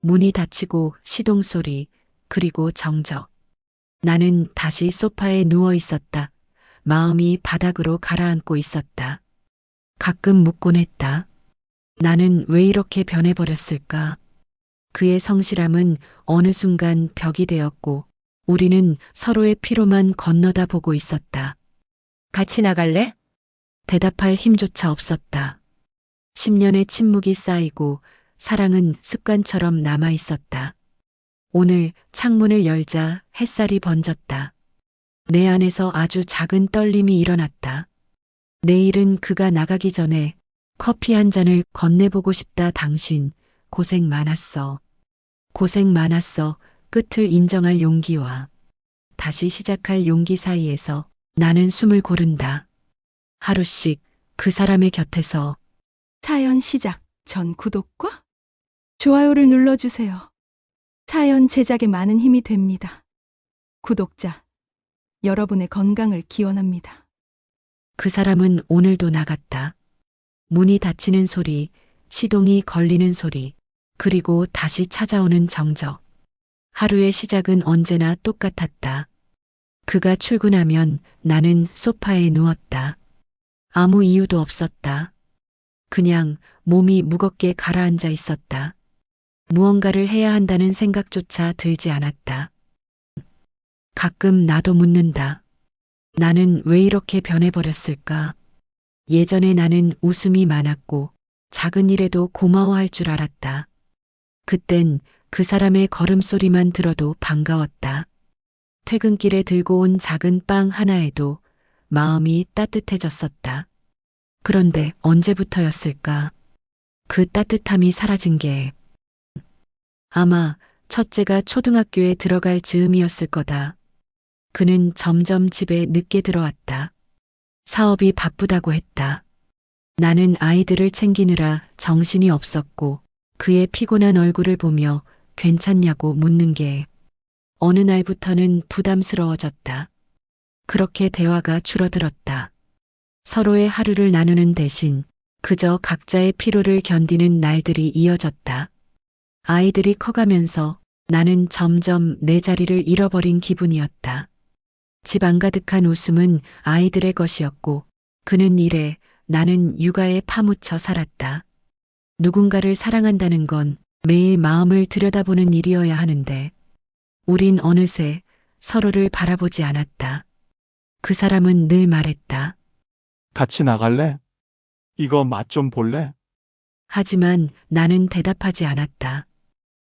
문이 닫히고 시동 소리, 그리고 정적. 나는 다시 소파에 누워 있었다. 마음이 바닥으로 가라앉고 있었다. 가끔 묻곤 했다. 나는 왜 이렇게 변해버렸을까? 그의 성실함은 어느 순간 벽이 되었고 우리는 서로의 피로만 건너다 보고 있었다. 같이 나갈래? 대답할 힘조차 없었다. 10년의 침묵이 쌓이고 사랑은 습관처럼 남아 있었다. 오늘 창문을 열자 햇살이 번졌다. 내 안에서 아주 작은 떨림이 일어났다. 내일은 그가 나가기 전에 커피 한 잔을 건네보고 싶다. 당신 고생 많았어. 고생 많았어. 끝을 인정할 용기와 다시 시작할 용기 사이에서 나는 숨을 고른다. 하루씩 그 사람의 곁에서 사연 시작 전 구독과 좋아요를 눌러주세요. 사연 제작에 많은 힘이 됩니다. 구독자, 여러분의 건강을 기원합니다. 그 사람은 오늘도 나갔다. 문이 닫히는 소리, 시동이 걸리는 소리, 그리고 다시 찾아오는 정적. 하루의 시작은 언제나 똑같았다. 그가 출근하면 나는 소파에 누웠다. 아무 이유도 없었다. 그냥 몸이 무겁게 가라앉아 있었다. 무언가를 해야 한다는 생각조차 들지 않았다. 가끔 나도 묻는다. 나는 왜 이렇게 변해버렸을까? 예전에 나는 웃음이 많았고 작은 일에도 고마워할 줄 알았다. 그땐 그 사람의 걸음소리만 들어도 반가웠다. 퇴근길에 들고 온 작은 빵 하나에도 마음이 따뜻해졌었다. 그런데 언제부터였을까? 그 따뜻함이 사라진 게 아마 첫째가 초등학교에 들어갈 즈음이었을 거다. 그는 점점 집에 늦게 들어왔다. 사업이 바쁘다고 했다. 나는 아이들을 챙기느라 정신이 없었고 그의 피곤한 얼굴을 보며 괜찮냐고 묻는 게 어느 날부터는 부담스러워졌다. 그렇게 대화가 줄어들었다. 서로의 하루를 나누는 대신 그저 각자의 피로를 견디는 날들이 이어졌다. 아이들이 커가면서 나는 점점 내 자리를 잃어버린 기분이었다. 집 안가득한 웃음은 아이들의 것이었고 그는 일에 나는 육아에 파묻혀 살았다. 누군가를 사랑한다는 건 매일 마음을 들여다보는 일이어야 하는데 우린 어느새 서로를 바라보지 않았다. 그 사람은 늘 말했다. 같이 나갈래? 이거 맛 좀 볼래? 하지만 나는 대답하지 않았다.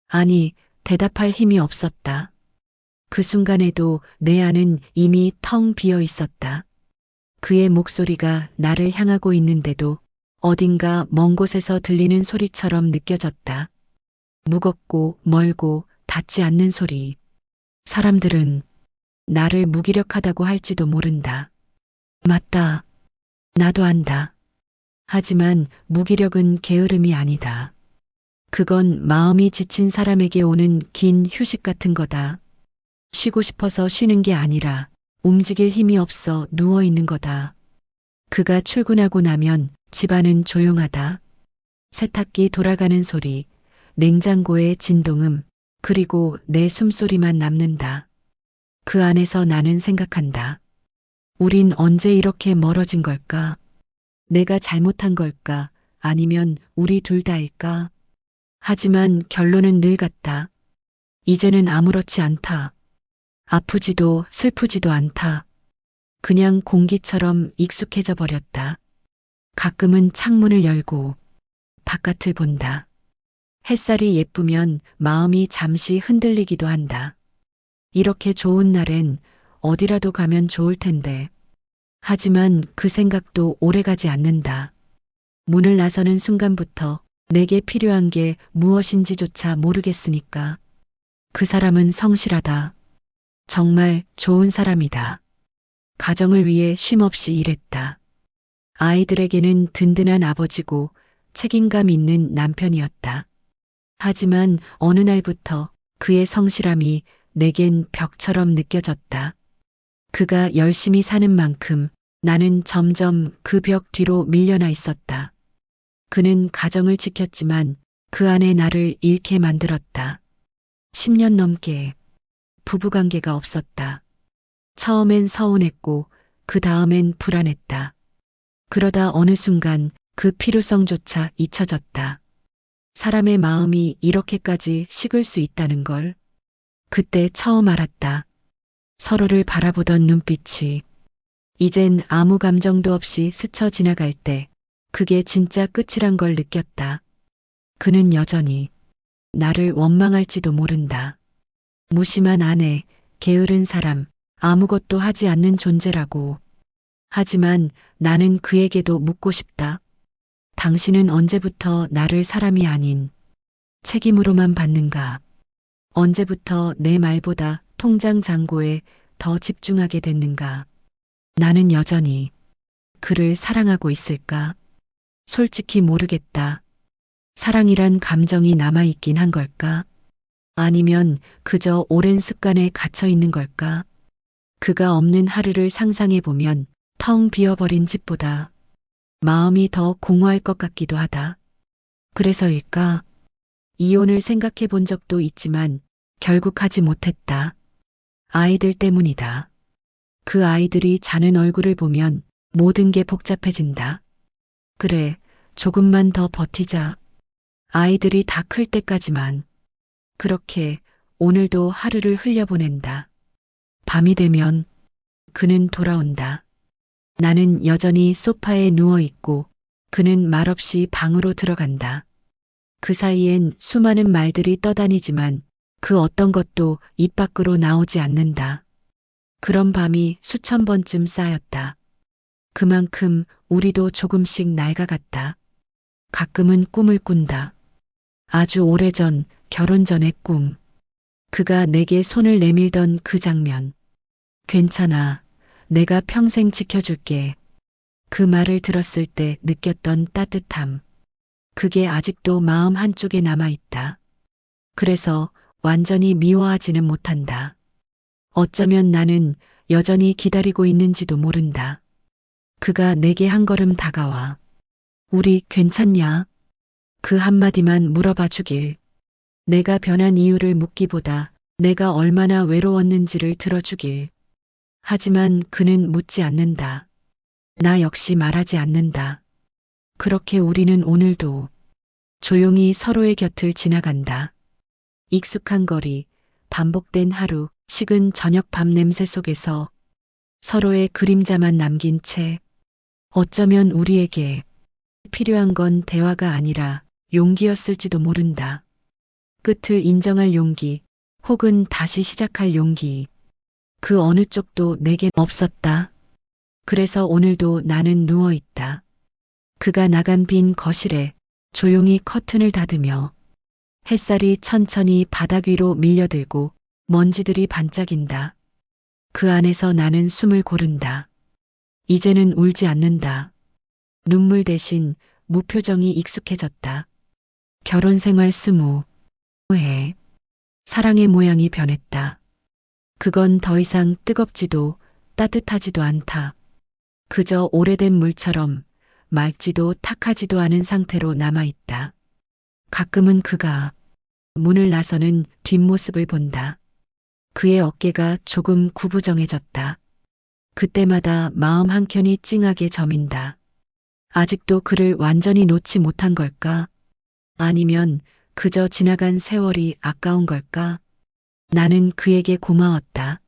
아니, 대답할 힘이 없었다. 그 순간에도 내 안은 이미 텅 비어 있었다. 그의 목소리가 나를 향하고 있는데도 어딘가 먼 곳에서 들리는 소리처럼 느껴졌다. 무겁고 멀고 닿지 않는 소리. 사람들은 나를 무기력하다고 할지도 모른다. 맞다. 나도 안다. 하지만 무기력은 게으름이 아니다. 그건 마음이 지친 사람에게 오는 긴 휴식 같은 거다. 쉬고 싶어서 쉬는 게 아니라 움직일 힘이 없어 누워 있는 거다. 그가 출근하고 나면 집안은 조용하다. 세탁기 돌아가는 소리, 냉장고의 진동음, 그리고 내 숨소리만 남는다. 그 안에서 나는 생각한다. 우린 언제 이렇게 멀어진 걸까? 내가 잘못한 걸까? 아니면 우리 둘 다일까? 하지만 결론은 늘 같다. 이제는 아무렇지 않다. 아프지도 슬프지도 않다. 그냥 공기처럼 익숙해져 버렸다. 가끔은 창문을 열고 바깥을 본다. 햇살이 예쁘면 마음이 잠시 흔들리기도 한다. 이렇게 좋은 날엔 어디라도 가면 좋을 텐데. 하지만 그 생각도 오래가지 않는다. 문을 나서는 순간부터 내게 필요한 게 무엇인지조차 모르겠으니까. 그 사람은 성실하다. 정말 좋은 사람이다. 가정을 위해 쉼없이 일했다. 아이들에게는 든든한 아버지고 책임감 있는 남편이었다. 하지만 어느 날부터 그의 성실함이 내겐 벽처럼 느껴졌다. 그가 열심히 사는 만큼 나는 점점 그 벽 뒤로 밀려나 있었다. 그는 가정을 지켰지만 그 안에 나를 잃게 만들었다. 10년 넘게 부부관계가 없었다. 처음엔 서운했고 그 다음엔 불안했다. 그러다 어느 순간 그 필요성조차 잊혀졌다. 사람의 마음이 이렇게까지 식을 수 있다는 걸 그때 처음 알았다. 서로를 바라보던 눈빛이 이젠 아무 감정도 없이 스쳐 지나갈 때 그게 진짜 끝이란 걸 느꼈다. 그는 여전히 나를 원망할지도 모른다. 무심한 아내, 게으른 사람, 아무것도 하지 않는 존재라고. 하지만 나는 그에게도 묻고 싶다. 당신은 언제부터 나를 사람이 아닌 책임으로만 받는가? 언제부터 내 말보다 통장 잔고에 더 집중하게 됐는가? 나는 여전히 그를 사랑하고 있을까? 솔직히 모르겠다. 사랑이란 감정이 남아있긴 한 걸까? 아니면 그저 오랜 습관에 갇혀 있는 걸까? 그가 없는 하루를 상상해 보면 텅 비어버린 집보다 마음이 더 공허할 것 같기도 하다. 그래서일까? 이혼을 생각해 본 적도 있지만 결국 하지 못했다. 아이들 때문이다. 그 아이들이 자는 얼굴을 보면 모든 게 복잡해진다. 그래, 조금만 더 버티자. 아이들이 다 클 때까지만. 그렇게 오늘도 하루를 흘려보낸다. 밤이 되면 그는 돌아온다. 나는 여전히 소파에 누워있고 그는 말없이 방으로 들어간다. 그 사이엔 수많은 말들이 떠다니지만 그 어떤 것도 입 밖으로 나오지 않는다. 그런 밤이 수천 번쯤 쌓였다. 그만큼 우리도 조금씩 낡아갔다. 가끔은 꿈을 꾼다. 아주 오래전 결혼 전의 꿈. 그가 내게 손을 내밀던 그 장면. 괜찮아. 내가 평생 지켜줄게. 그 말을 들었을 때 느꼈던 따뜻함. 그게 아직도 마음 한쪽에 남아있다. 그래서 완전히 미워하지는 못한다. 어쩌면 나는 여전히 기다리고 있는지도 모른다. 그가 내게 한 걸음 다가와. 우리 괜찮냐? 그 한마디만 물어봐 주길. 내가 변한 이유를 묻기보다 내가 얼마나 외로웠는지를 들어주길. 하지만 그는 묻지 않는다. 나 역시 말하지 않는다. 그렇게 우리는 오늘도 조용히 서로의 곁을 지나간다. 익숙한 거리, 반복된 하루, 식은 저녁 밤 냄새 속에서 서로의 그림자만 남긴 채 어쩌면 우리에게 필요한 건 대화가 아니라 용기였을지도 모른다. 끝을 인정할 용기, 혹은 다시 시작할 용기. 그 어느 쪽도 내겐 없었다. 그래서 오늘도 나는 누워있다. 그가 나간 빈 거실에 조용히 커튼을 닫으며 햇살이 천천히 바닥 위로 밀려들고 먼지들이 반짝인다. 그 안에서 나는 숨을 고른다. 이제는 울지 않는다. 눈물 대신 무표정이 익숙해졌다. 결혼 생활 20회. 사랑의 모양이 변했다. 그건 더 이상 뜨겁지도 따뜻하지도 않다. 그저 오래된 물처럼 맑지도 탁하지도 않은 상태로 남아있다. 가끔은 그가 문을 나서는 뒷모습을 본다. 그의 어깨가 조금 구부정해졌다. 그때마다 마음 한켠이 찡하게 저민다. 아직도 그를 완전히 놓지 못한 걸까? 아니면 그저 지나간 세월이 아까운 걸까? 나는 그에게 고마웠다.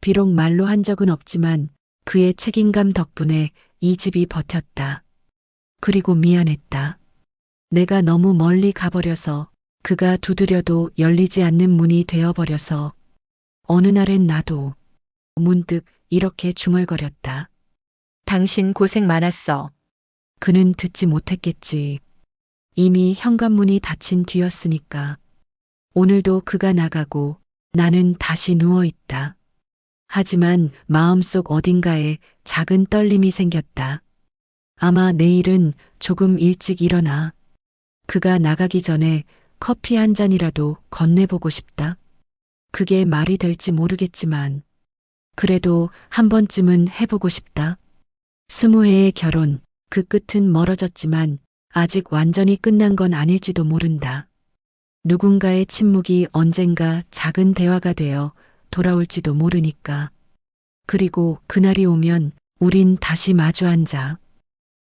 비록 말로 한 적은 없지만 그의 책임감 덕분에 이 집이 버텼다. 그리고 미안했다. 내가 너무 멀리 가버려서 그가 두드려도 열리지 않는 문이 되어버려서 어느 날엔 나도 문득 이렇게 중얼거렸다. 당신 고생 많았어. 그는 듣지 못했겠지. 이미 현관문이 닫힌 뒤였으니까. 오늘도 그가 나가고 나는 다시 누워있다. 하지만 마음속 어딘가에 작은 떨림이 생겼다. 아마 내일은 조금 일찍 일어나. 그가 나가기 전에 커피 한 잔이라도 건네보고 싶다. 그게 말이 될지 모르겠지만 그래도 한 번쯤은 해보고 싶다. 20회의 결혼, 그 끝은 멀어졌지만 아직 완전히 끝난 건 아닐지도 모른다. 누군가의 침묵이 언젠가 작은 대화가 되어 돌아올지도 모르니까. 그리고 그날이 오면 우린 다시 마주 앉아.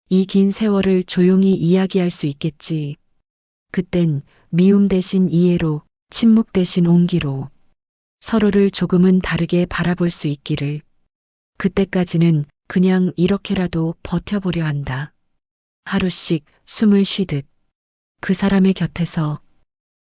이 긴 세월을 조용히 이야기할 수 있겠지. 그땐 미움 대신 이해로, 침묵 대신 온기로 서로를 조금은 다르게 바라볼 수 있기를. 그때까지는 그냥 이렇게라도 버텨보려 한다. 하루씩 숨을 쉬듯 그 사람의 곁에서